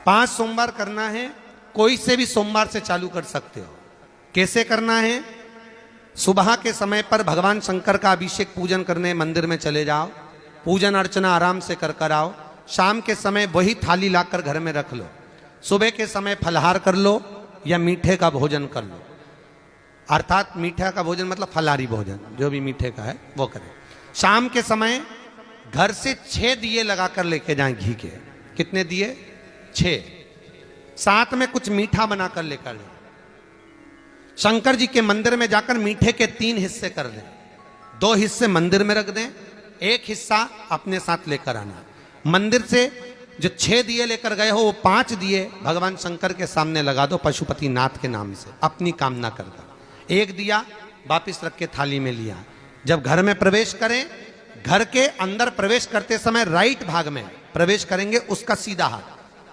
5 सोमवार करना है, कोई से भी सोमवार से चालू कर सकते हो। कैसे करना है? सुबह के समय पर भगवान शंकर का अभिषेक पूजन करने मंदिर में चले जाओ, पूजन अर्चना आराम से कर आओ। शाम के समय वही थाली लाकर घर में रख लो। सुबह के समय फलहार कर लो या मीठे का भोजन कर लो, अर्थात मीठा का भोजन मतलब फलाहारी भोजन, जो भी मीठे का है वो करें। शाम के समय घर से 6 दिए लगाकर लेके जाएं घी के। कितने दिए? 6। साथ में कुछ मीठा बनाकर लेकर जाएं। शंकर जी के मंदिर में जाकर मीठे के 3 हिस्से कर दें। 2 हिस्से मंदिर में रख दें, 1 हिस्सा अपने साथ लेकर आना। मंदिर से जो 6 दिए लेकर गए हो वो 5 दिए भगवान शंकर के सामने लगा दो पशुपति नाथ के नाम से, अपनी कामना कर दो। 1 दिया वापिस रख के थाली में लिया। जब घर में प्रवेश करें, घर के अंदर प्रवेश करते समय राइट भाग में प्रवेश करेंगे, उसका सीधा हाथ